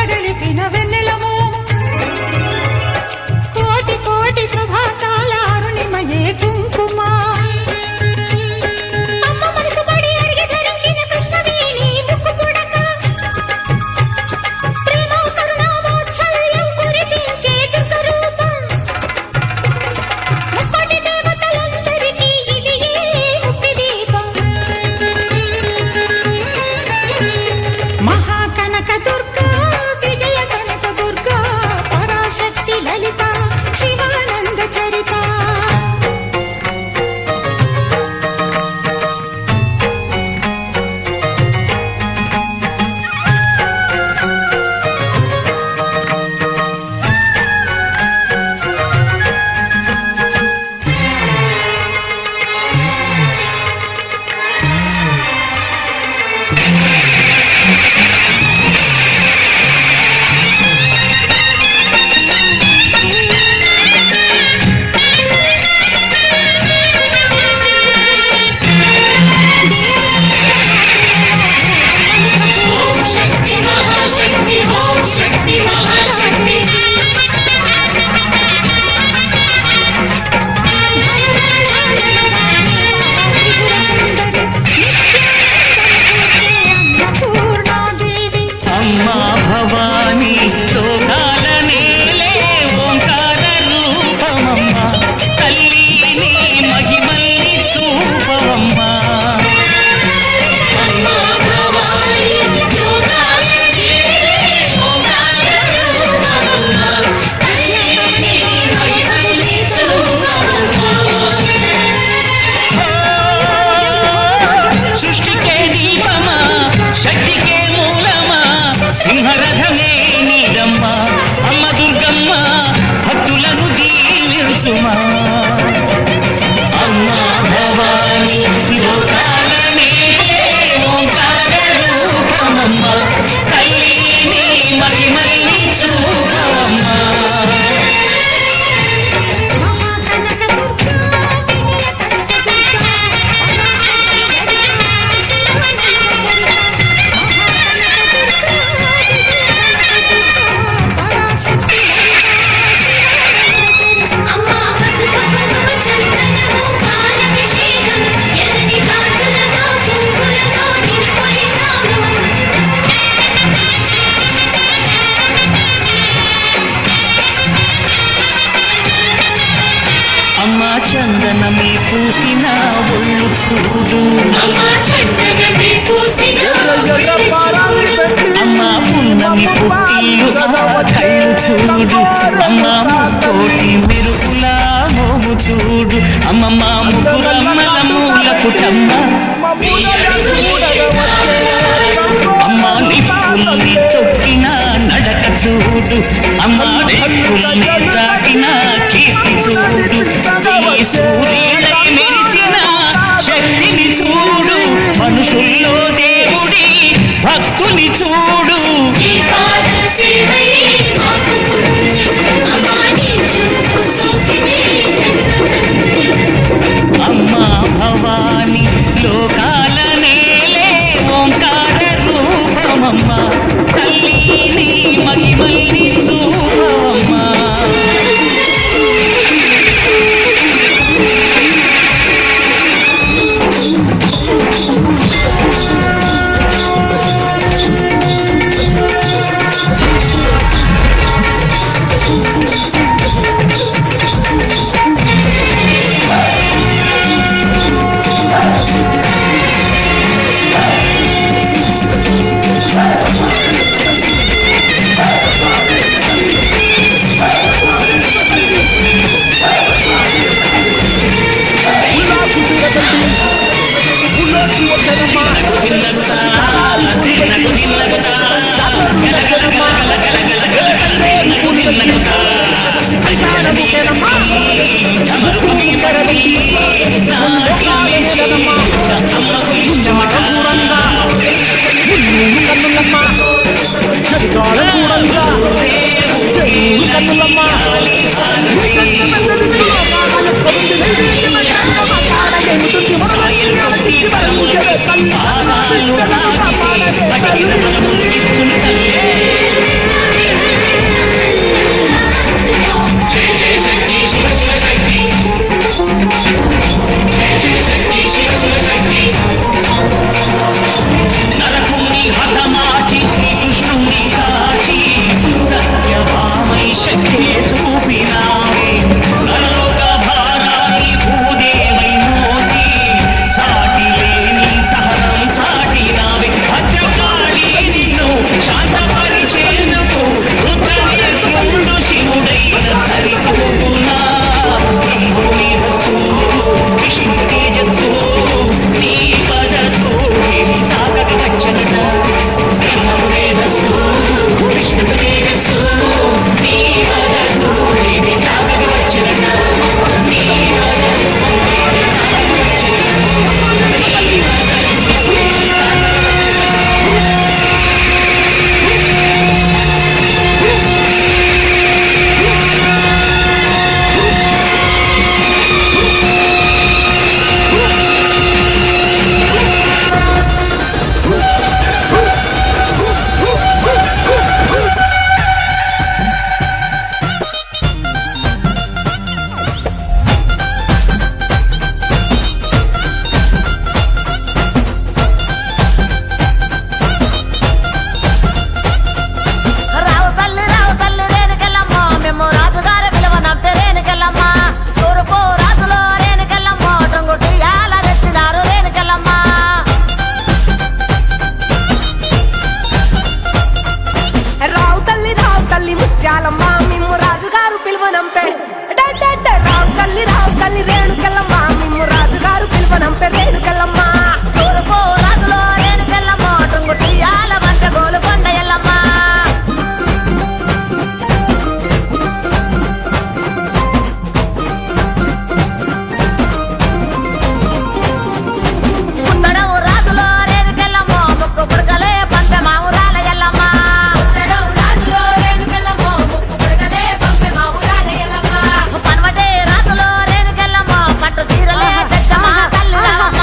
తెరలిపిన వెన్నెలము కోటి కోటి ప్రభాతాల అరుణిమయే కుంకుమ అమ్మ మనసు పడి అడిగి ధరించిన కృష్ణవేణి ముక్కు పుడక ప్రేమ కరుణ వాత్సల్యం కురిపించే దుర్గ రూపం ముక్కోటి దేవతలందరికీ ఇది ముక్తి దీపం మహాకనక దుర్గా విజయ కనక దుర్గా పరాశక్తి లలిత శివానంద చరిత అమ్మా భవానీ లోకాల నేలే ఓంకార రూపమమ్మా తల్లి నీ మహిమల్ని చూపవమ్మా సృష్టికే దీపమా శక్తికే మూలమా సింహరథమే నీదమ్మ అమ్మ దుర్గమ్మ భక్తులను దీవించుమా అమ్మా భవానీ లోకాల నేలే ఓంకార రూపమమ్మ తల్లి నీ మహిమల్ని చూపవమ్మా మహాకనక దుర్గా విజయ కనక దుర్గా పరాశక్తి అమ్మా చందనమే పూసిన ఒళ్ళు చూడు అమ్మా పున్నమి పుట్టిల్లు కళ్ళు చూడు అమ్మా ముక్కోటి మెరుగుల మోము చూడు అమ్మమ్మ ముగ్గురమ్మల మూల పుటమ్మ అమ్మా నిప్పుల్ని తొక్కిన నడక చూడు అమ్మా నిప్పుల్ని దాటిన కీర్తి చూడు ఈ సూర్యుడై మెరిసిన శక్తిని చూడు మనుషుల్లో దేవుడి భక్తుని చూడు అమ్మా భవానీ లోకాల నేలే ఓంకార రూపమమ్మ తల్లి నీ మహిమల్ని చూపవమ్మా Thank you. ముత్యాలమ్మ మిమ్ము రాజుగారు పిలువనంపే రావు తల్లి రేణుకెళ్ళమ్మ మిమ్ము రాజుగారు పిలువనంపే రేణుకెళ్ళమ్మ తూర్పు రాజులో రేణుకెళ్ళమ్మ టుంగుటియాల వంట గోలుకొండ ఎల్లమ్మ పుత్తడము రాజులో రేణుకెళ్ళమ్మ ముక్కు పుడకలే పంపె మావురాల ఎల్లమ్మ పనవటే రాజులో రేణుకెళ్ళమ్మ పట్టు చీరలే తెచ్చమ్మ తల్లి రావమ్మ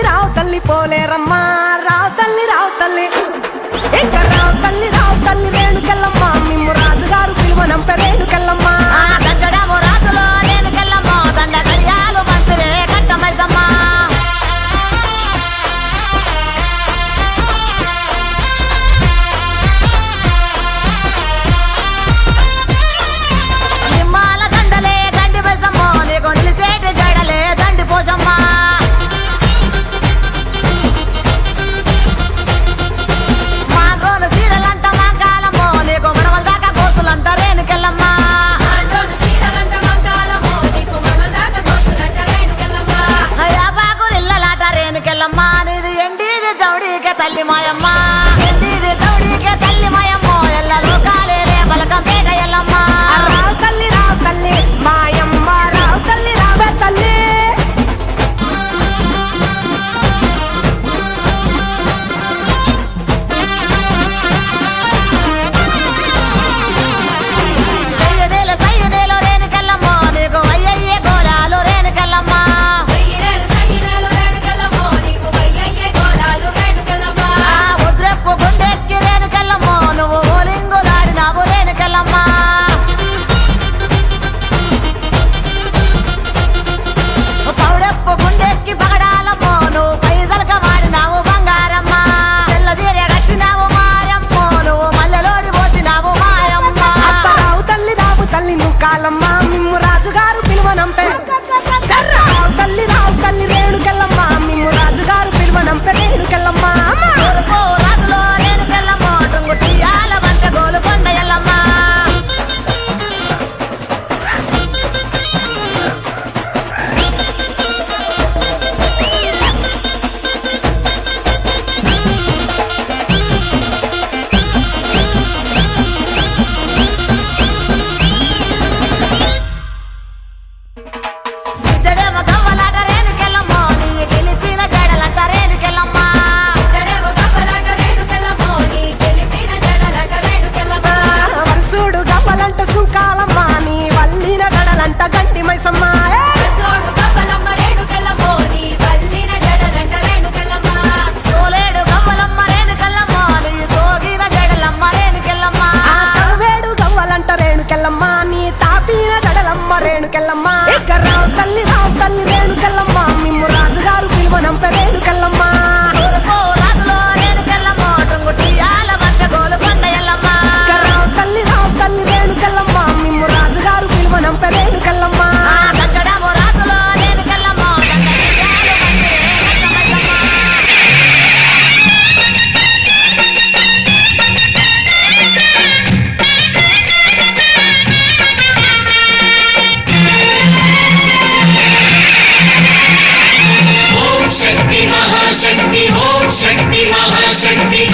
రావు తల్లి పోలేరమ్మా రావు తల్లి ఇంకా రావు తల్లి రేణుకెళ్ళమ్మ మిమ్ము రాజుగారు పిలువనంపే రేణుకెళ్ళమ్మ దచ్చడము రాజులో రేణుకెళ్ళమ్మ దండ గడియాలు పంపిరే కట్టమైసమ్మ నిమ్మాల దండలే దండి మైసమ్మ నీకు నిలిసేటి జడలే దండి పోసమ్మ మాండ్రోను సీరలంట మాంకాలమ్మో నీకు మడవల దాకా గోసులంట రేణుకెళ్ళమ్మ యాపాకురిల్లలాట రేణుకెళ్ళమ్మ నీది ఎండిది జౌడీకే తల్లి మాయమ్మ ఎండిది జౌడీకే తల్లి మాయమ్మ ఎల్ల లోకాలేలే బలకంపేట ఎల్లమ్మ రావు తల్లి మాయమ్మ రావు తల్లి రావే తల్లి సయ్యనేలో రేణుకెళ్ళమ్మ నీకు అయ్యయ్యే గోలాలు రేణుకెళ్ళమ్మ ఉద్రెప్పు గుండెక్కి రేణుకెళ్ళమ్మ నువ్వు ఓలింగులాడినావు రేణుకెళ్ళమ్మ పౌడెప్పు గుండెక్కి పగడాలమ్మ నువ్వు పైసలక వాడినావు బంగారమ్మ తెల్ల చీర కట్టినావు మారమ్మ నువ్వు మల్లెలోడి పోసినావు మాయమ్మ రావు తల్లి నువ్వు కాలమ్మ మిమ్ము రాజుగారు పిలువనంపే రావు తల్లి రేణుకెళ్ళమ్మ మిమ్ము రాజుగారు పిలువనంపే రేణుకెళ్ళమ్మ తూర్పు రాజులో రేణుకెళ్ళమ్మ టుంగుటియాల వంట గోలుకొండ ఎల్లమ్మ ఇద్దడేమో గవ్వలాట రేణుకెళ్ళమ్మ నీ గెలిపిన జడలంట రేణుకెళ్ళమ్మ వరుసుడు గవ్వలంట సుంకాలమ్మ నీ వల్లిన గడలంట గంటి మైసమ్మ తోలేడు గవ్వలమ్మ రేణుకెళ్ళమ్మ నీ సోగిన జడలమ్మ రేణుకెళ్ళమ్మ వేడు గవ్వలంట రేణుకెళ్ళమ్మ నీ తాపిన గడలమ్మ రేణుకెళ్ళమ్మ రావు తల్లి రేణుకెళ్ళమ్మ మిమ్ము రాజుగారు పిలువనంపే రేణుకెళ్ళమ్మ తూర్పు రాజులో రేణుకెళ్ళమ్మ టుంగుటియాల వంట గోలుకొండ ఎల్లమ్మ రావు తల్లి రేణుకెళ్ళమ్మ మిమ్ము రాజుగారు పిలువనంపే రేణుకెళ్ళమ్మ దచ్చడము రాజులో రేణుకెళ్ళమ్మ దండ గడియాలు పంపిరే కట్టమైసమ్మ शक्ति महाशक्ति ओम शक्ति महाशक्ति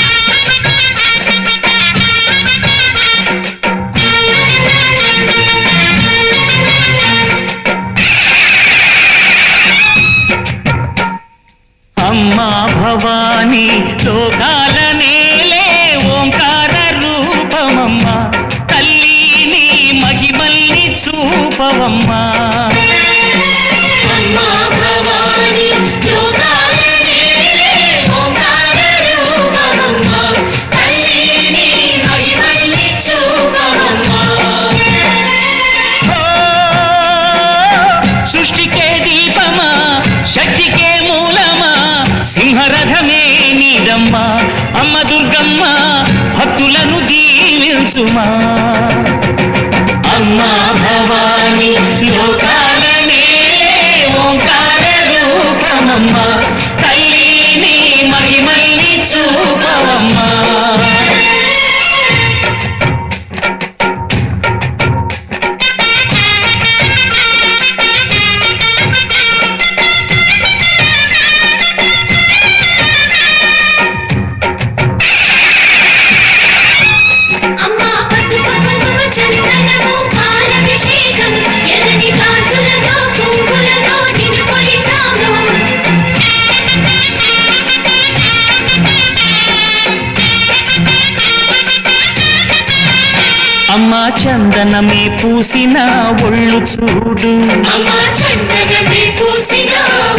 అమ్మా భవానీ లోకాల నేలే ఓంకార రూపమమ్మ తల్లి నీ మహిమల్ని చూపవమ్మా अम्मा भवानी लोकाल नेले ओंकार रूपमम्मा तल्ली महिमल्नि చూపవమ్మా ఓ, సృష్టికే దీపమా శక్తికే మూలమా సింహరథమే నీదమ్మా అమ్మ దుర్గమ్మ భక్తులను దీవించుమా అమ్మా భవానీ లోకాల నేలే ఓంకార రూపమమ్మ తల్లి నీ మహిమల్ని అమ్మ చందనమే పూసిన ఒళ్ళు చూడు అమ్మ చందనమే పూసిన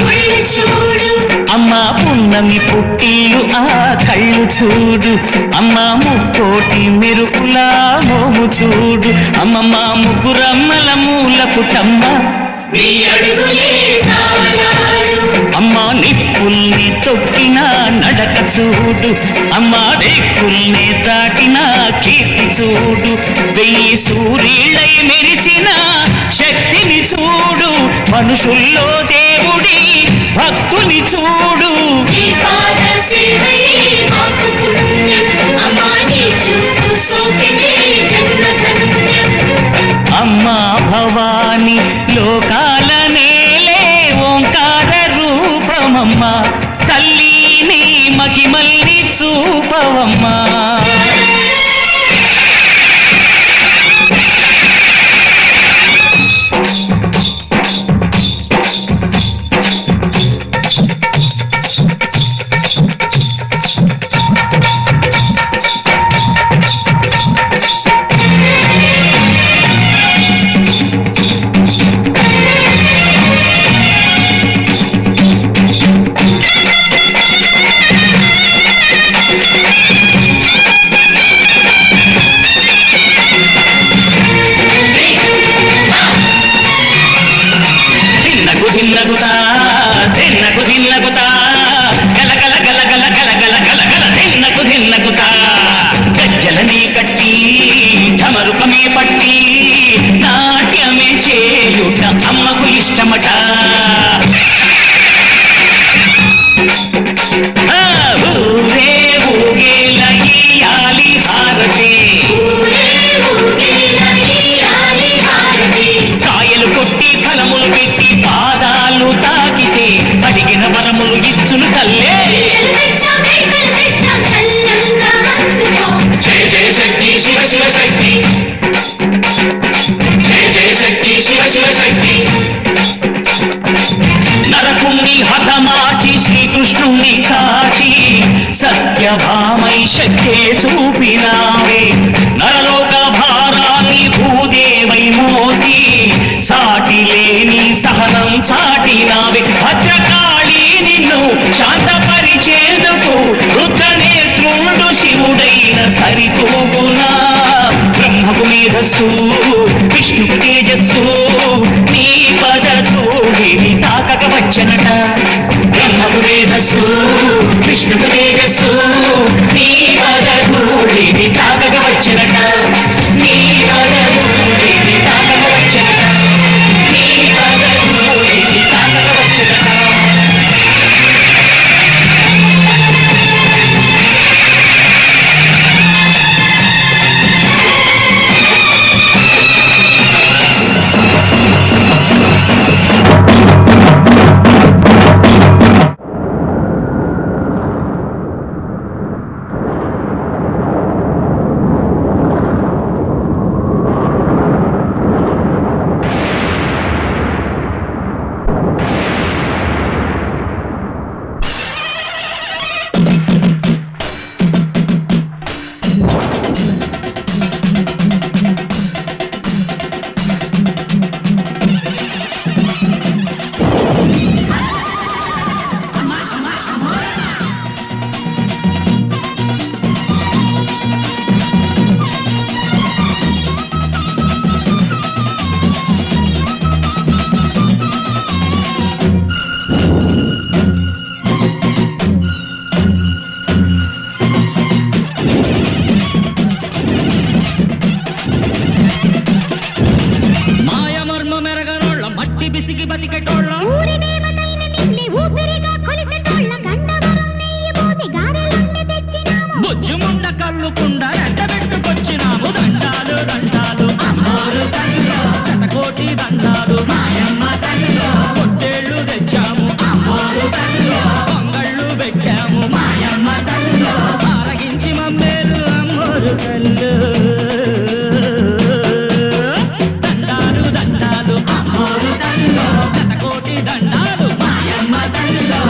ఒళ్ళు చూడు అమ్మ పున్నమి పుట్టిల్లు ఆ కళ్ళు చూడు అమ్మ ముక్కోటి మెరుపుల మోము చూడు అమ్మమ్మ ముగ్గురమ్మల మూల పుట్టమ్మ నీ అడుగులే తాళాలు అమ్మ నిప్పుల్ని తొక్కిన నడక చూడు అమ్మ రేకుల్ని దాటిన కీర్తి చూడు 1000 సూర్యులై మెరిసిన శక్తిని చూడు మనుషుల్లో దేవుడి భక్తుని చూడు నీ పాద సేవయే మాకు పుణ్యం అమ్మ నీ చూపు సోకినే జన్మ ధన్యం అమ్మా భవాని లోకాల నేలే ఓంకార రూపమమ్మ తల్లిని మహిమల్ని చూపవమ్మా దిన్నగుతా దిన్నగుతా గల గల గల గల గల గల గల గల దిన్నగుతా గజ్జలని కట్టి ఢమరుకమే పట్టి నాట్యమే చేయుట అమ్మకు ఇష్టమట ఊరే ఊగేల ఇయ్యాలి హారతి కాయలు కొట్టి ఫలములు పెట్టి పాదాలు తాకితే అడిగిన వరములు ఇచ్చును తల్లే జయ జయ శక్తి శివ శివ శక్తి జయ జయ శక్తి శివ శివ శక్తి నరకుణ్ణి హతమార్చి శ్రీకృష్ణుణ్ణి కాచి సత్యభామై శక్తే చూపినావే నరలోక భారాన్ని భూదేవై మోసి సాటి లేని సహనం చాటినావే భద్రకాళి నిన్ను శాంతపరిచేందుకు రుద్రనేత్రుడు శివుడైన సరితూగునా బ్రహ్మకు మేధస్సు విష్ణుకు తేజస్సు నీ పదతోడిని తాకక వచ్చనట బ్రహ్మకు మేధస్సు విష్ణుకు తేజస్సు నీ పదతోడిని తాకక వచ్చనట నీ పదతోడిని తాకక వచ్చనట నీ పదతోడిని తాకక వచ్చనట బుజ్జుముండ కళ్ళుకుండా ఎండబెట్టుకొచ్చినాము దండాలు దండాలు అమ్మోరు తల్లిలో శతకోటి దండాలు మాయమ్మ తల్లిలో పొట్టేళ్ళు తెచ్చాము అమ్మోరు తల్లిలో పొంగళ్ళు పెట్టాము మాయమ్మ తల్లిలో ఆరగించి మమ్మేలు అమ్మోరు తల్లు దండాలు దండాలు అమ్మోరు తల్లిలో శతకోటి దండాలు మాయమ్మ తల్లిలో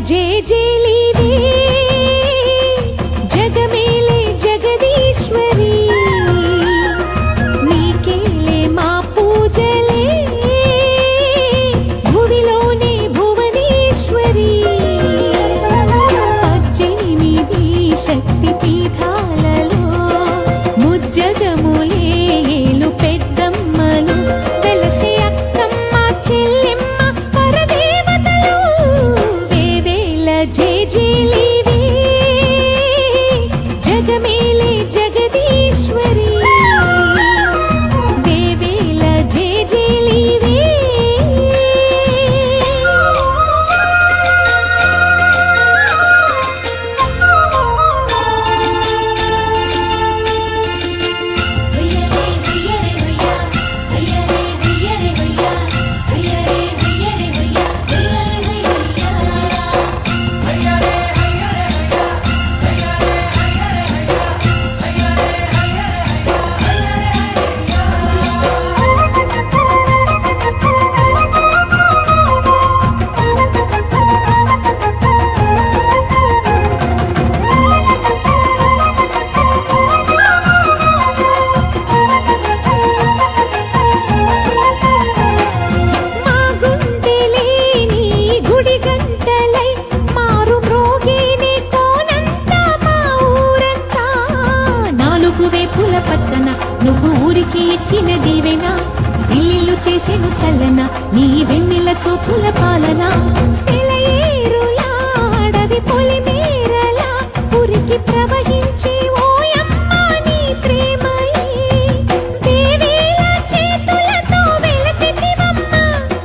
జేజేలివే జగమేలే జగదీశ్వరి నీకేలే మా పూజలే భువిలోనే భువనేశ్వరి 18 శక్తి పీఠాలలో ముజ్జగములే ఏలు పెద్దమ్మలు వెలసే అక్కమ్మ చెల్లెమ్మ పరదేవతలు వేవేల జేజేలివే జగమేలే జగదీశ్వరి వేవేల జేజేలివే మా గుండెలేని గుడి గంటలై మారు మ్రోగేనే కోనంతా మా ఊరంతా నాలుగు వేపుల పచ్చన నువ్వు ఊరికి ఇచ్చిన దీవెన ఇల్లు చేసేను చల్లన నీ వెన్నెల చూపుల పాలన సెలయేరులా అడవి పొలిమేరలా ఉరికి ప్రవహించే ఓయమ్మ నీ ప్రేమయే వేవేల చేతులతో వెలసితివమ్మ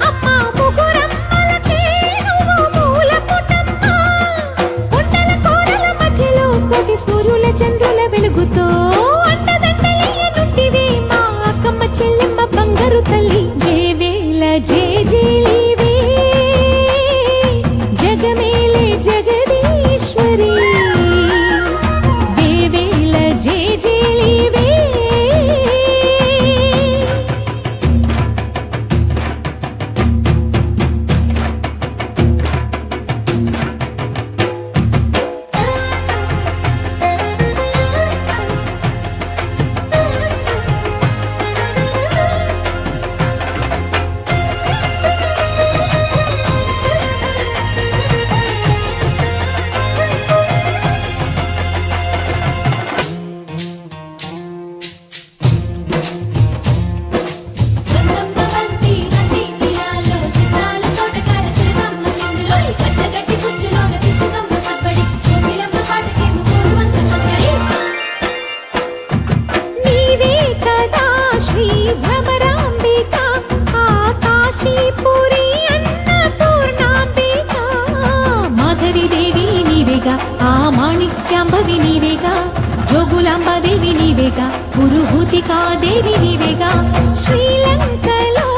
అమ్మ ముగురమ్మలకే నువ్వు మూల పుటమ్మ కొండల కోరల మధ్యలో కోటి సూర్యుల చంద్రుల వెలుగుతో అండదండలియ నుండివే మా అక్కమ్మ చెల్లెమ్మ బంగారు తల్లి వేవేల జేజేలివే జగమేలే జగదీశ్వరి వేవేల జేజేలివే బంతి బంతి తీరాలో సితాల తోటకాడ సిరిమమ్మ సింధులోని పచ్చగడ్డి కుచ్చులోన పిచ్చుకమ్మ సబ్బడి కోకిలమ్మ పాటకేమో కోరువంత సక్కడి నీవే కదా శ్రీ భ్రమరాంబిక ఆకాశీపురి అన్నపూర్ణాంబిక మాధవి దేవి నీవేగా ఆ మాణిక్యాంబవి నీవేగా జోగులాంబదేవి నీవేగా పురుహూతికా దేవి నీవేగా శ్రీలంకలో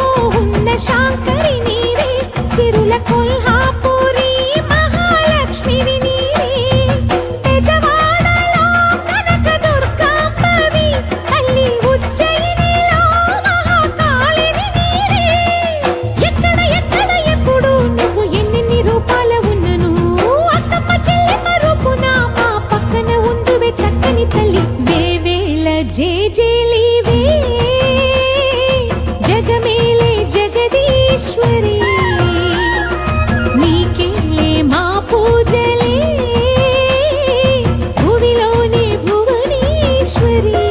ఉన్న శాంకరి నీవే సిరుల కొల్హాపురి మహాలక్ష్మివి నీవే బెజవాడలో కనక దుర్గాంబవి తల్లి ఉజ్జయినిలో మహాకాళిని నీవే ఎక్కడ ఎక్కడ ఎప్పుడు నువ్వు ఎన్నెన్ని రూపాల ఉన్నను అక్కమ్మ చెల్లెమ్మ రూపున మా పక్కన ఉందువే చక్కని తల్లి వేవేల జేజేలివే జగమేలే జగదీశ్వరి నీకేలే మా పూజలే భువిలోనే భువనేశ్వరి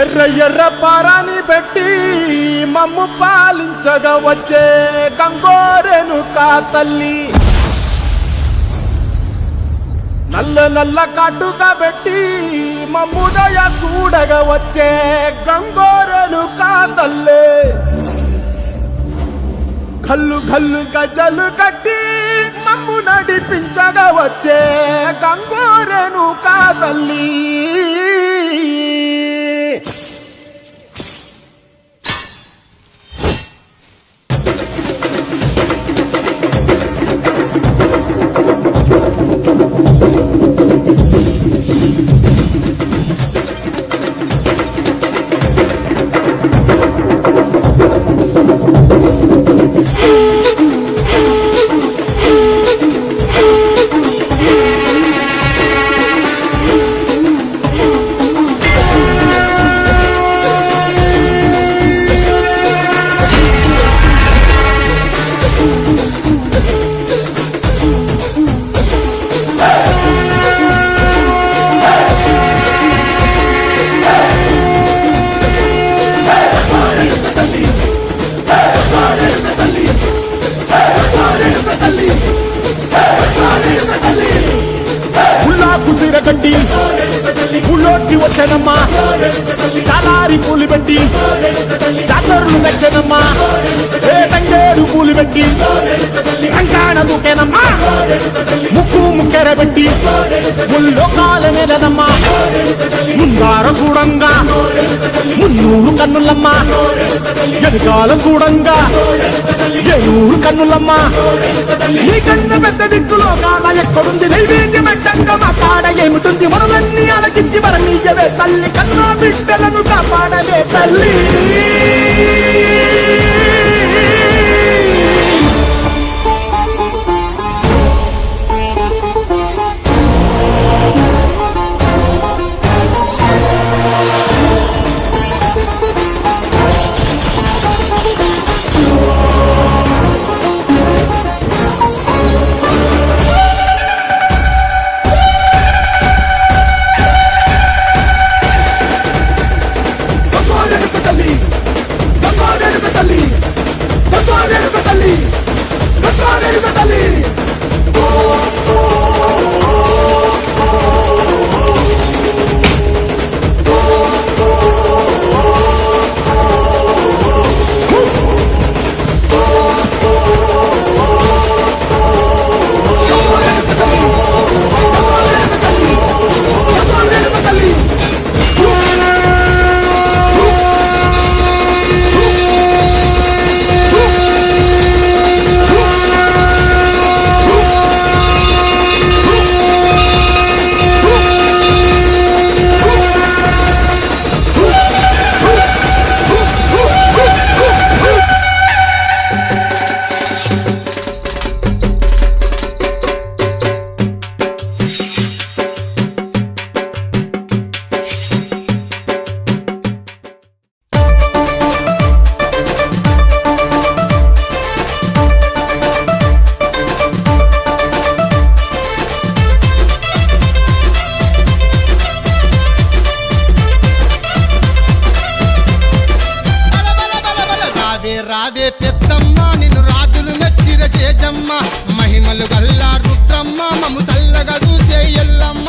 ఎర్ర ఎర్ర పారాని పెట్టి మమ్ము పాలించగా వచ్చే గంగోరెనుకా తల్లి నల్ల నల్ల కాటుగా పెట్టి మమ్ముదయ చూడగా వచ్చే గంగోరెనుకా తల్లి కల్లు కల్లు గజలు కట్టి మమ్ము నడిపించగా వచ్చే గంగోరెనుకా తల్లి కట్టి ఊళ్ళోకి వచ్చానమ్మా చాలారి పూలు పెట్టి జాతరలు మెచ్చనమ్మా ఏ తంగేరు పూలు పెట్టి కంకాణ దూకేనమ్మా ముక్కు ముక్కెర పెట్టి ముల్లోకాల నేలనమ్మా ముందార చూడంగా మున్నూరు కన్నులమ్మా ఎదుకాల చూడంగా ఏనూరు కన్నులమ్మా నీ కన్న పెద్ద దిక్కులో కాల ఎక్కడుంది నైవేద్యం పెట్టంగా మాట్లాడ ఏమిటుంది మనలన్నీ అలకించి మరణీయవే తల్లి కన్నా బిడ్డలను కాపాడవే తల్లి రావే పెద్దమ్మ నిన్ను రాజులు మెచ్చిర చేజమ్మ మహిమలు గల్లా రుద్రమ్మ మము చల్లగా చూసే ఎల్లమ్మ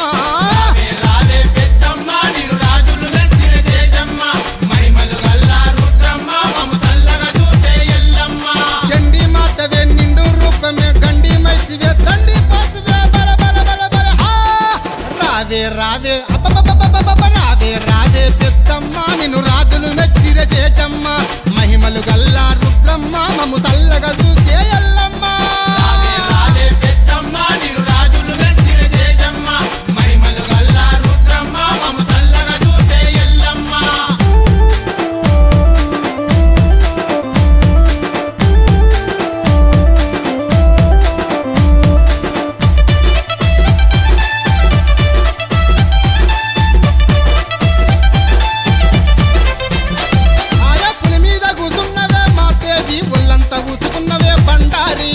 రావే పెద్దమ్మ నిన్ను రాజులు మెచ్చిర చేజమ్మ మహిమలు గల్లా రుద్రమ్మ మము చల్లగా చూసే ఎల్లమ్మ చండి మాతవే నిండు రూపమే గండి మైసివే దండి పాసువే బల బల బల బల హా రావే రావే రావే రావే పెద్దమ్మ నిన్ను రాజులు మెచ్చిర చేజమ్మ మహిమలు గల్లా రుద్రమ్మ మము చల్లగా చూసే ఎల్లమ్మ రావే పెద్దమ్మ నిన్ను రాజులు మెచ్చిర చేజమ్మ మహిమలు గల్లా రుద్రమ్మ మము చల్లగా చూసే ఎల్లమ్మ పులి మీద కూసున్నవే మా దేవి ఒళ్ళంతా ఊసుకున్నవే బండారి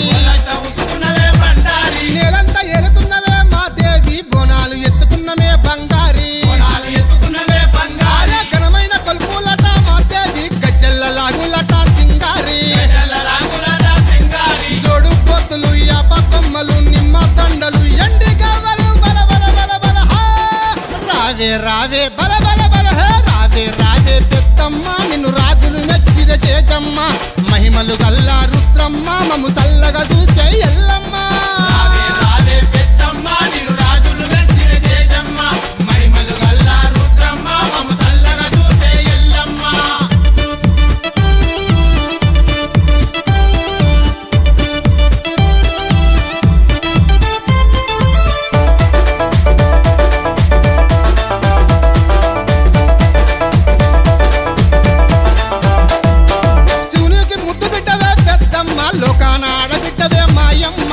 రావే బల బల బల హే రావే రావే పెద్దమ్మ నిన్ను రాజులు మెచ్చిర చేజమ్మ మహిమలు గల్లా రుద్రమ్మ మము చల్లగా చూసే ఎల్లమ్మ రావే రావే పెద్దమ్మ నిన్ను రాజులు మెచ్చిర చేజమ్మ మహిమలు గల్లా రుద్రమ్మ మము చల్లగా చూసే ఎల్లమ్మ శివునికి ముద్దు బిడ్డవే పెద్దమ్మ లోకాన ఆడబిడ్డవే మాయమ్మ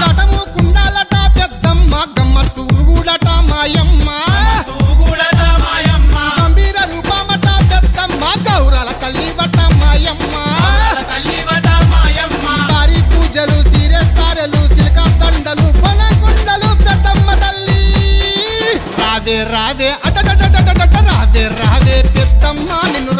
నటము కుండాలట పెద్దమ్మ గమ్మత్తు ఊగుడట మాయమ్మ గంభీర రూపమట పెద్దమ్మ గౌరల తల్లివట మాయమ్మ భారీ పూజలు సీరెస్తారెలు సిల్క దండలు పొనకుండలు పెద్దమ్మ తల్లి రావే రావే అట రావే రావే పెద్దమ్మ నిన్ను